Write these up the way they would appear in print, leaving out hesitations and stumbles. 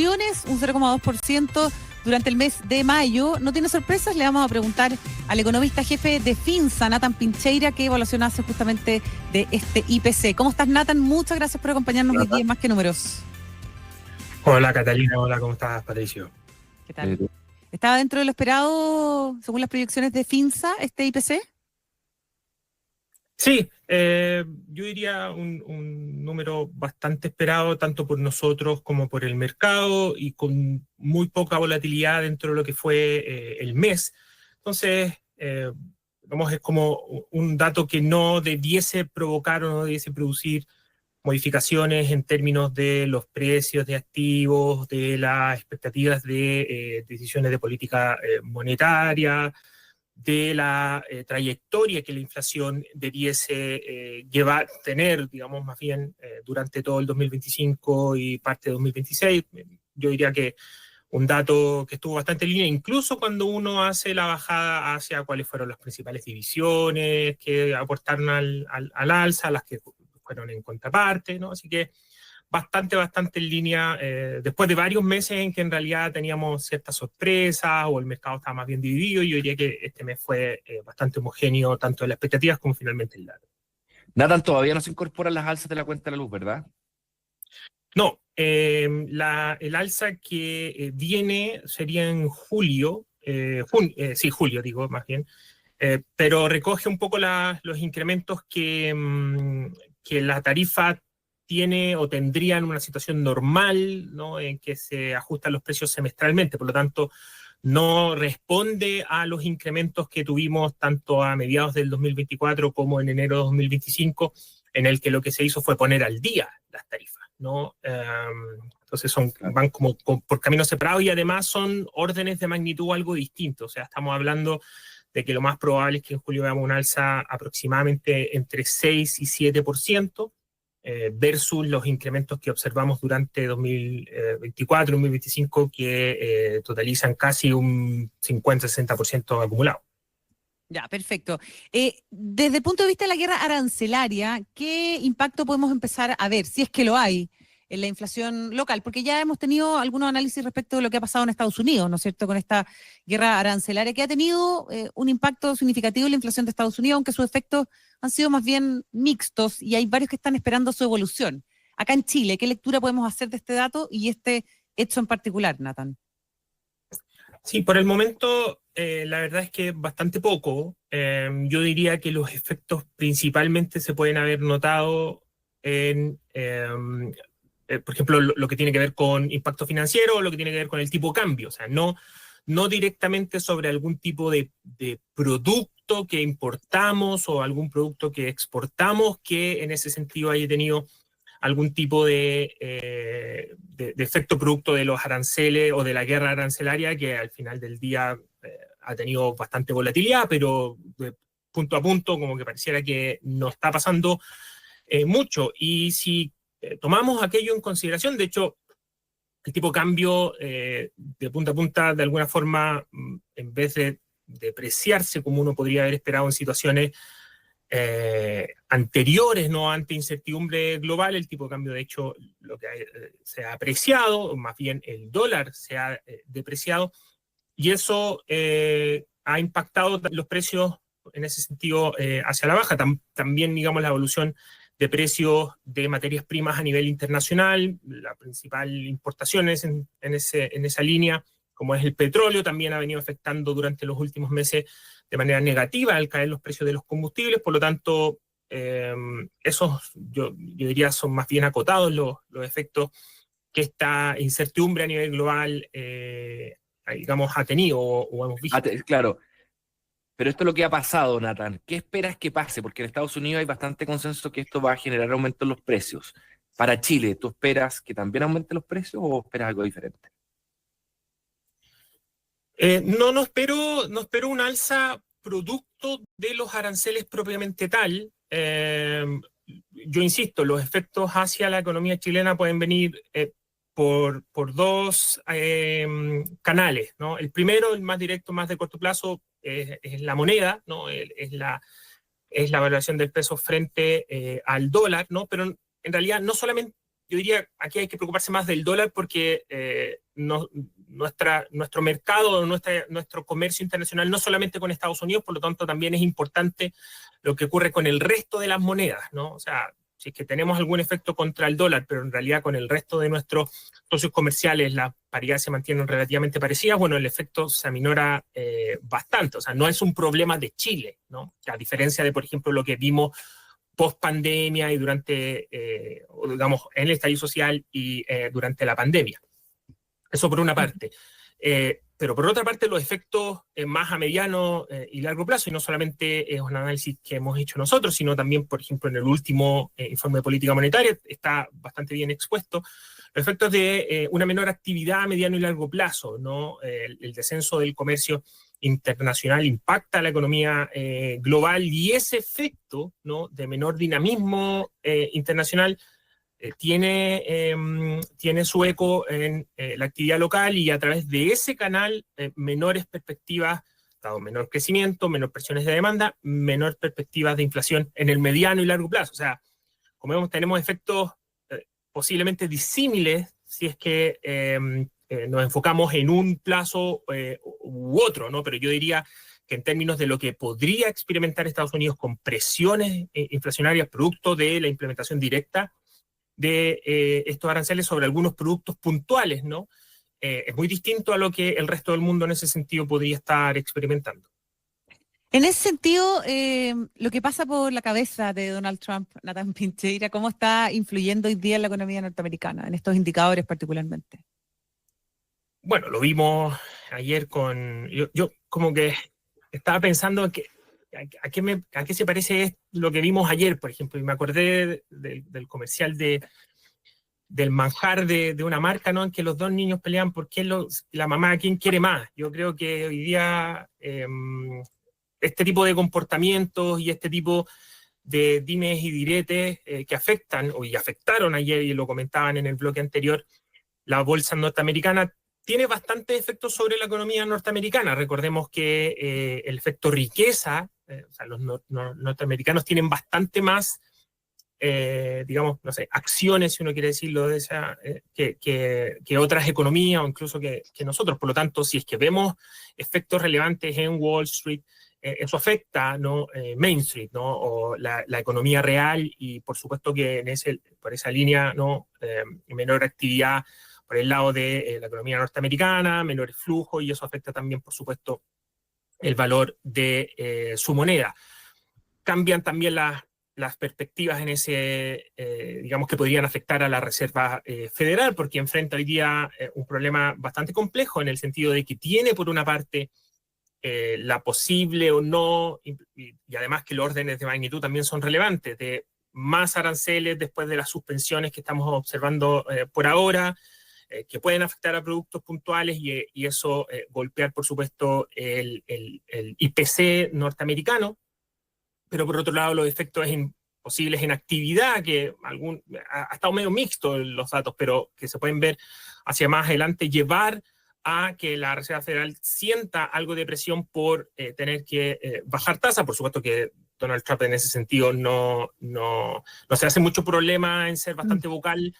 inflaciones, un 0,2% durante el mes de mayo. No tiene sorpresas, le vamos a preguntar al economista jefe de Finsa, Nathan Pincheira, qué evaluación hace justamente de este IPC. ¿Cómo estás, Nathan? Muchas gracias por acompañarnos hoy día en Más que Números. Hola Catalina, hola, ¿cómo estás, Patricio? ¿Qué tal? ¿Estaba dentro de lo esperado, según las proyecciones de Finsa, este IPC? Sí, yo diría un número bastante esperado tanto por nosotros como por el mercado y con muy poca volatilidad dentro de lo que fue el mes. Entonces, digamos, es como un dato que no debiese provocar o no debiese producir modificaciones en términos de los precios de activos, de las expectativas de decisiones de política monetaria, de la trayectoria que la inflación debiese tener, digamos, más bien durante todo el 2025 y parte de 2026. Yo diría que un dato que estuvo bastante en línea, incluso cuando uno hace la bajada hacia cuáles fueron las principales divisiones que aportaron al alza, las que fueron en contraparte, ¿no? Así que bastante en línea, después de varios meses en que en realidad teníamos ciertas sorpresas o el mercado estaba más bien dividido. Yo diría que este mes fue bastante homogéneo, tanto en las expectativas como finalmente el dato. Nathan, todavía no se incorporan las alzas de la cuenta de la luz, ¿verdad? No, el alza que viene sería en julio, julio digo más bien, pero recoge un poco los incrementos que la tarifa tiene o tendría en una situación normal, ¿no? En que se ajustan los precios semestralmente, por lo tanto no responde a los incrementos que tuvimos tanto a mediados del 2024 como en enero de 2025, en el que lo que se hizo fue poner al día las tarifas, ¿no? Entonces van como por caminos separados y además son órdenes de magnitud algo distintos. O sea, estamos hablando de que lo más probable es que en julio veamos un alza aproximadamente entre 6 y 7%, versus los incrementos que observamos durante 2024 y 2025, que totalizan casi un 50-60% acumulado. Ya, perfecto. Desde el punto de vista de la guerra arancelaria, ¿qué impacto podemos empezar a ver, si es que lo hay, en la inflación local? Porque ya hemos tenido algunos análisis respecto de lo que ha pasado en Estados Unidos, ¿no es cierto?, con esta guerra arancelaria, que ha tenido un impacto significativo en la inflación de Estados Unidos, aunque sus efectos han sido más bien mixtos y hay varios que están esperando su evolución. Acá en Chile, ¿qué lectura podemos hacer de este dato y este hecho en particular, Nathan? Sí, por el momento la verdad es que bastante poco. Yo diría que los efectos principalmente se pueden haber notado en, por ejemplo, lo que tiene que ver con impacto financiero o lo que tiene que ver con el tipo de cambio. O sea, no directamente sobre algún tipo de producto que importamos o algún producto que exportamos que en ese sentido haya tenido algún tipo de efecto producto de los aranceles o de la guerra arancelaria, que al final del día ha tenido bastante volatilidad, pero de punto a punto como que pareciera que no está pasando mucho. Y si tomamos aquello en consideración, de hecho, el tipo de cambio de punta a punta, de alguna forma, en vez de depreciarse como uno podría haber esperado en situaciones anteriores, no, ante incertidumbre global, el tipo de cambio, de hecho, lo que se ha apreciado, o más bien el dólar se ha depreciado, y eso ha impactado los precios en ese sentido hacia la baja. También, digamos, la evolución de precios de materias primas a nivel internacional, la principal importación en esa línea, como es el petróleo, también ha venido afectando durante los últimos meses de manera negativa al caer los precios de los combustibles. Por lo tanto, esos yo diría son más bien acotados los efectos que esta incertidumbre a nivel global digamos, ha tenido o hemos visto. Claro, pero esto es lo que ha pasado, Nathan. ¿Qué esperas que pase? Porque en Estados Unidos hay bastante consenso que esto va a generar aumento en los precios. Para Chile, ¿tú esperas que también aumenten los precios o esperas algo diferente? No espero un alza producto de los aranceles propiamente tal. Yo insisto, los efectos hacia la economía chilena pueden venir por dos canales, ¿no? El primero, el más directo, más de corto plazo, es la moneda, ¿no? Es la valoración del peso frente al dólar, ¿no? Pero en realidad no solamente yo diría, aquí hay que preocuparse más del dólar porque nuestro mercado, nuestro comercio internacional, no solamente con Estados Unidos, por lo tanto también es importante lo que ocurre con el resto de las monedas, ¿no? O sea, si es que tenemos algún efecto contra el dólar, pero en realidad con el resto de nuestros socios comerciales las paridades se mantienen relativamente parecidas, bueno, el efecto se aminora bastante. O sea, no es un problema de Chile, ¿no? A diferencia de, por ejemplo, lo que vimos post pandemia y durante, digamos, en el estallido social y durante la pandemia. Eso por una parte. Pero por otra parte, los efectos más a mediano y largo plazo, y no solamente es un análisis que hemos hecho nosotros, sino también, por ejemplo, en el último informe de política monetaria, está bastante bien expuesto, los efectos de una menor actividad a mediano y largo plazo, ¿no? El descenso del comercio internacional impacta a la economía global, y ese efecto, ¿no?, de menor dinamismo internacional tiene su eco en la actividad local, y a través de ese canal menores perspectivas, dado menor crecimiento, menor presiones de demanda, menor perspectivas de inflación en el mediano y largo plazo. O sea, como vemos, tenemos efectos posiblemente disímiles si es que nos enfocamos en un plazo u otro, ¿no? Pero yo diría que en términos de lo que podría experimentar Estados Unidos con presiones inflacionarias producto de la implementación directa de estos aranceles sobre algunos productos puntuales, ¿no? Es muy distinto a lo que el resto del mundo en ese sentido podría estar experimentando. En ese sentido, lo que pasa por la cabeza de Donald Trump, Nathan Pincheira, ¿cómo está influyendo hoy día en la economía norteamericana, en estos indicadores particularmente? Bueno, lo vimos ayer yo como que estaba pensando que a qué se parece lo que vimos ayer, por ejemplo, y me acordé del comercial del manjar de una marca, ¿no?, en que los dos niños pelean por la mamá, quién quiere más. Yo creo que hoy día este tipo de comportamientos y este tipo de dimes y diretes que afectan, y afectaron ayer, y lo comentaban en el bloque anterior, la bolsa norteamericana, tiene bastante efecto sobre la economía norteamericana. Recordemos que el efecto riqueza, o sea, los norteamericanos tienen bastante más, digamos, no sé, acciones, si uno quiere decirlo, de que otras economías, o incluso que nosotros. Por lo tanto, si es que vemos efectos relevantes en Wall Street, eso afecta, ¿no?, Main Street, ¿no?, o la economía real, y por supuesto que por esa línea, ¿no?, menor actividad por el lado de la economía norteamericana, menores flujos, y eso afecta también, por supuesto, el valor de su moneda. Cambian también las perspectivas en ese, digamos, que podrían afectar a la Reserva Federal, porque enfrenta hoy día un problema bastante complejo, en el sentido de que tiene, por una parte, la posible o no, y además que los órdenes de magnitud también son relevantes, de más aranceles después de las suspensiones que estamos observando por ahora, que pueden afectar a productos puntuales, y eso golpear, por supuesto, el IPC norteamericano. Pero por otro lado, los efectos posibles en actividad, que ha estado medio mixto los datos, pero que se pueden ver hacia más adelante, llevar a que la Reserva Federal sienta algo de presión por tener que bajar tasas. Por supuesto que Donald Trump en ese sentido no se hace mucho problema en ser bastante vocal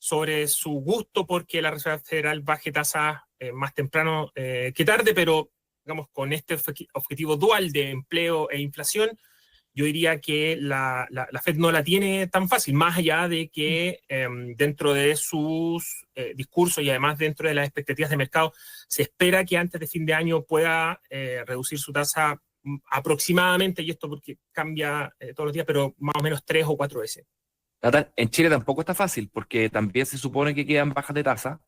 sobre su gusto porque la Reserva Federal baje tasas más temprano que tarde, pero digamos, con este objetivo dual de empleo e inflación, yo diría que la Fed no la tiene tan fácil, más allá de que dentro de sus discursos, y además dentro de las expectativas de mercado, se espera que antes de fin de año pueda reducir su tasa aproximadamente, y esto porque cambia todos los días, pero más o menos 3 o 4 veces. En Chile tampoco está fácil, porque también se supone que quedan bajas de tasa,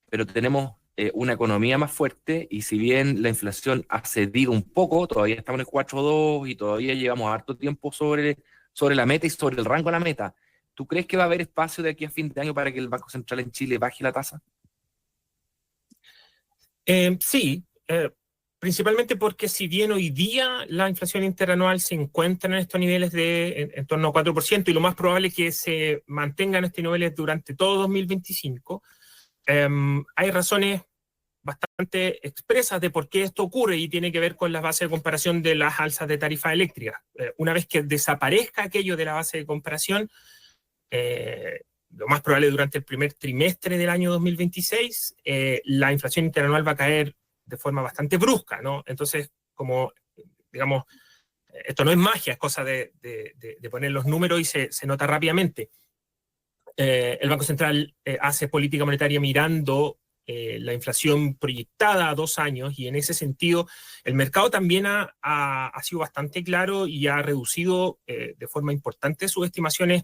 pero tenemos una economía más fuerte, y si bien la inflación ha cedido un poco, todavía estamos en el 4,2 y todavía llevamos harto tiempo sobre la meta y sobre el rango de la meta. ¿Tú crees que va a haber espacio de aquí a fin de año para que el Banco Central en Chile baje la tasa? Sí, principalmente porque si bien hoy día la inflación interanual se encuentra en estos niveles de en torno a 4%, y lo más probable es que se mantengan estos niveles durante todo 2025, hay razones bastante expresas de por qué esto ocurre, y tiene que ver con las bases de comparación de las alzas de tarifa eléctrica. Una vez que desaparezca aquello de la base de comparación, lo más probable durante el primer trimestre del año 2026, la inflación interanual va a caer de forma bastante brusca, ¿no? Entonces, como, digamos, esto no es magia, es cosa de poner los números y se nota rápidamente. El Banco Central hace política monetaria mirando la inflación proyectada a 2 años, y en ese sentido el mercado también ha sido bastante claro y ha reducido de forma importante sus estimaciones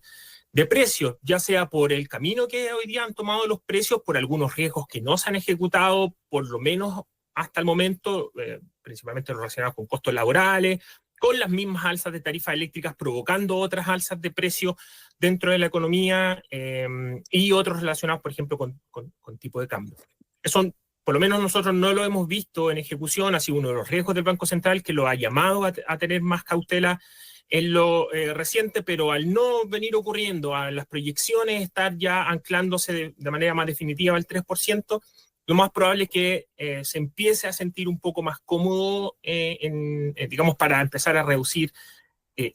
de precios, ya sea por el camino que hoy día han tomado los precios, por algunos riesgos que no se han ejecutado, por lo menos hasta el momento, principalmente relacionados con costos laborales, con las mismas alzas de tarifas eléctricas provocando otras alzas de precios dentro de la economía, y otros relacionados, por ejemplo, con tipo de cambio. Eso, por lo menos nosotros no lo hemos visto en ejecución, ha sido uno de los riesgos del Banco Central, que lo ha llamado a tener más cautela en lo reciente, pero al no venir ocurriendo, a las proyecciones estar ya anclándose de manera más definitiva al 3%, lo más probable es que se empiece a sentir un poco más cómodo, digamos, para empezar a reducir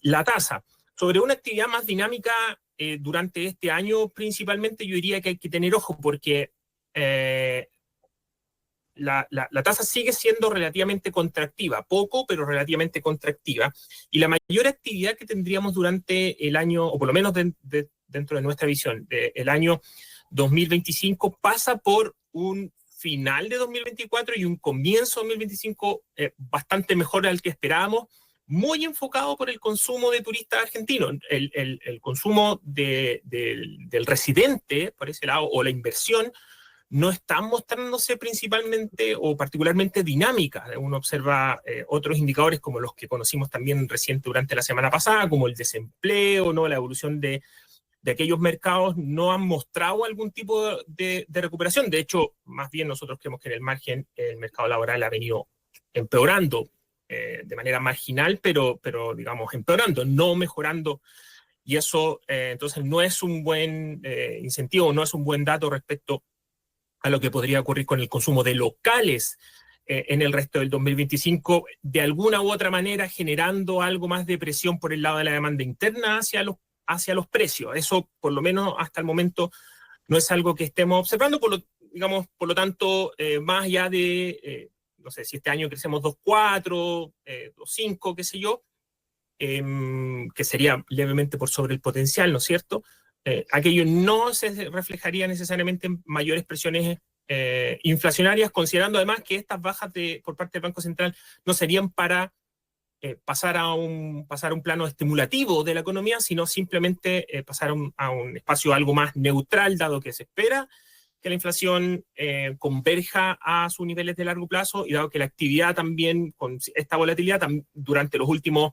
la tasa. Sobre una actividad más dinámica durante este año, principalmente, yo diría que hay que tener ojo, porque la tasa sigue siendo relativamente contractiva, poco, pero relativamente contractiva, y la mayor actividad que tendríamos durante el año, o por lo menos dentro de nuestra visión, el año 2025 pasa por un final de 2024 y un comienzo de 2025 bastante mejor al que esperábamos, muy enfocado por el consumo de turistas argentinos. El consumo del residente, por ese lado, o la inversión, no están mostrándose principalmente o particularmente dinámicas. Uno observa otros indicadores como los que conocimos también reciente durante la semana pasada, como el desempleo, ¿no? La evolución de aquellos mercados no han mostrado algún tipo de recuperación. De hecho, más bien nosotros creemos que en el margen el mercado laboral ha venido empeorando de manera marginal, pero digamos empeorando, no mejorando, y eso entonces no es un buen incentivo, no es un buen dato respecto a lo que podría ocurrir con el consumo de locales en el resto del 2025, de alguna u otra manera generando algo más de presión por el lado de la demanda interna hacia los precios. Eso, por lo menos hasta el momento, no es algo que estemos observando, por lo tanto, más allá de, no sé, si este año crecemos 2,4, 2,5, qué sé yo, que sería levemente por sobre el potencial, ¿no es cierto? Aquello no se reflejaría necesariamente en mayores presiones inflacionarias, considerando además que estas bajas por parte del Banco Central no serían para pasar a un plano estimulativo de la economía, sino simplemente pasar a un espacio algo más neutral, dado que se espera que la inflación converja a sus niveles de largo plazo, y dado que la actividad también, con esta volatilidad, durante los últimos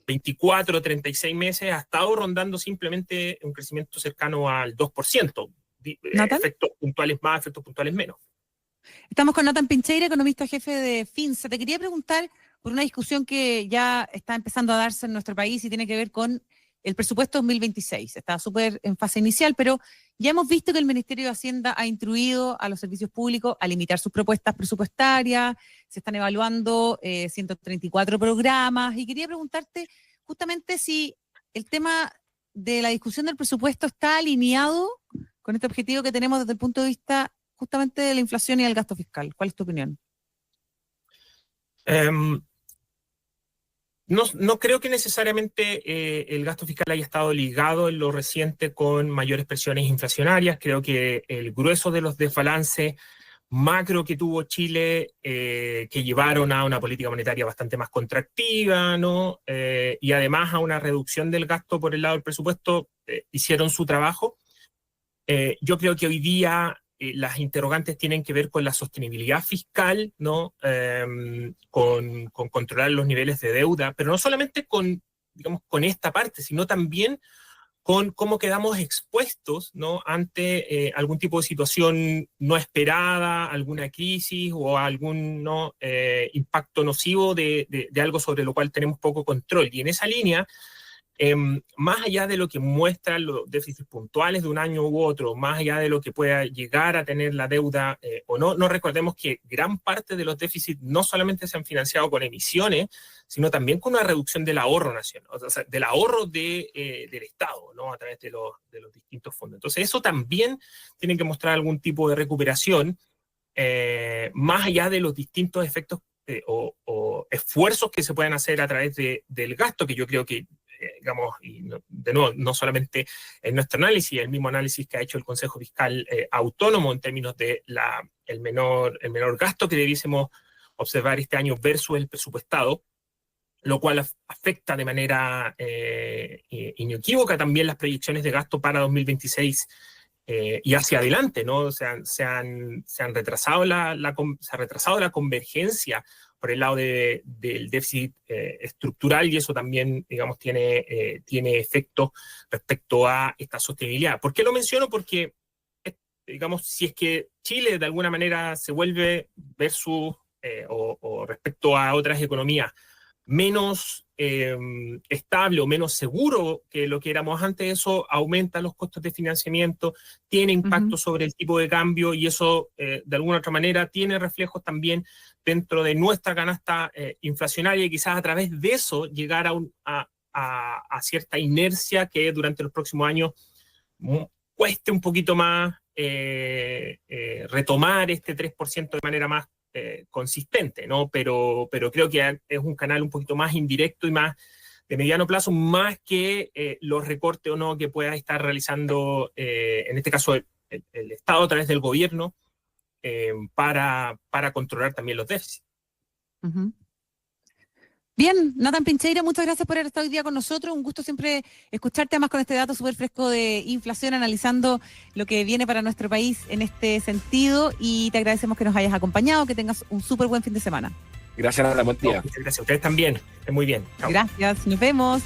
24 o 36 meses ha estado rondando simplemente un crecimiento cercano al 2%. Efectos puntuales más, efectos puntuales menos. Estamos con Nathan Pincheira, economista jefe de Finsa. Te quería preguntar por una discusión que ya está empezando a darse en nuestro país y tiene que ver con el presupuesto 2026. Está súper en fase inicial, pero ya hemos visto que el Ministerio de Hacienda ha instruido a los servicios públicos a limitar sus propuestas presupuestarias. Se están evaluando 134 programas, y quería preguntarte justamente si el tema de la discusión del presupuesto está alineado con este objetivo que tenemos desde el punto de vista justamente de la inflación y del gasto fiscal. ¿Cuál es tu opinión? No creo que necesariamente el gasto fiscal haya estado ligado en lo reciente con mayores presiones inflacionarias. Creo que el grueso de los desbalances macro que tuvo Chile, que llevaron a una política monetaria bastante más contractiva, ¿no? Y además a una reducción del gasto por el lado del presupuesto, hicieron su trabajo. Yo creo que hoy día las interrogantes tienen que ver con la sostenibilidad fiscal, ¿no? Con controlar los niveles de deuda, pero no solamente con esta parte, sino también con cómo quedamos expuestos, ¿no? Ante algún tipo de situación no esperada, alguna crisis o algún impacto nocivo de algo sobre lo cual tenemos poco control. Y en esa línea, más allá de lo que muestran los déficits puntuales de un año u otro, más allá de lo que pueda llegar a tener la deuda o no, no recordemos que gran parte de los déficits no solamente se han financiado con emisiones, sino también con una reducción del ahorro nacional, o sea, del ahorro del Estado, ¿no? A través de los distintos fondos. Entonces, eso también tiene que mostrar algún tipo de recuperación, más allá de los distintos efectos o esfuerzos que se pueden hacer a través del gasto, que yo creo que digamos, y de nuevo, no solamente en nuestro análisis, el mismo análisis que ha hecho el Consejo Fiscal Autónomo en términos de el menor gasto que debiésemos observar este año versus el presupuestado, lo cual afecta de manera inequívoca también las proyecciones de gasto para 2026 y hacia adelante, ¿no? Se ha retrasado la convergencia por el lado del déficit estructural, y eso también, digamos, tiene efectos respecto a esta sostenibilidad. ¿Por qué lo menciono? Porque, digamos, si es que Chile de alguna manera se vuelve versus o respecto a otras economías menos estable o menos seguro que lo que éramos antes, eso aumenta los costos de financiamiento, tiene impacto sobre el tipo de cambio, y eso de alguna otra manera tiene reflejos también dentro de nuestra canasta inflacionaria, y quizás a través de eso llegar a cierta inercia que durante los próximos años cueste un poquito más retomar este 3% de manera más consistente, ¿no? Pero creo que es un canal un poquito más indirecto y más de mediano plazo, más que los recortes o no que pueda estar realizando, en este caso, el Estado a través del gobierno para controlar también los déficits. Uh-huh. Bien, Nathan Pincheira, muchas gracias por haber estado hoy día con nosotros. Un gusto siempre escucharte, además con este dato súper fresco de inflación, analizando lo que viene para nuestro país en este sentido, y te agradecemos que nos hayas acompañado, que tengas un súper buen fin de semana. Gracias, Nata, buen día. Muchas gracias, ustedes también, estén muy bien. Chao. Gracias, nos vemos.